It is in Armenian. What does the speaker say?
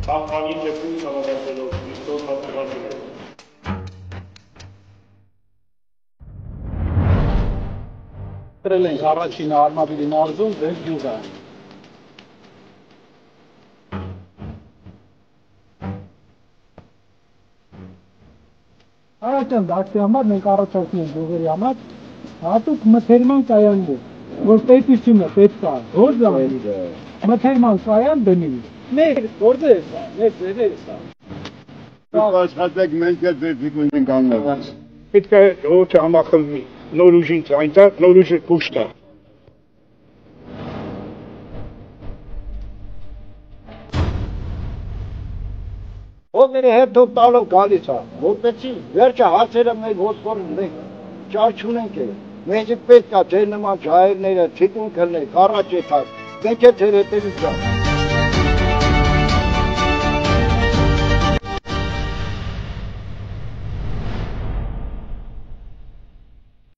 Աղանի դեպքում համապատասխանելով Վիկտոր Մարտիրոսյանը։ Կրել ենք առաջին արմավիրի մարզում ձեր գյուղը։ Առաջան դաշտի համար մենք առաջարկում ենք գյուղերի համար հատուկ մթերման կայաններ, որ պետությունը պետք է գործի մթերման կայան դնի։ Մեր գործը է սա, մեր ձևերը սա։ Դուք աշխատեք, մենք էլ ձեր դիպում ենք աննալ։ Պետք է հոտ համախմբվի, նոր ուժին այնտեղ, նոր ուժը փուշ տա։ Ովների հետ դու տալով գալիս է, որպեսի վերջը հարցերը մեր ոսկորը մենք ճար չունենք է, մենք պետք է ձեր նման ժայռները, թիկունքները, առաջ եթար, մենք է ձեր հետևից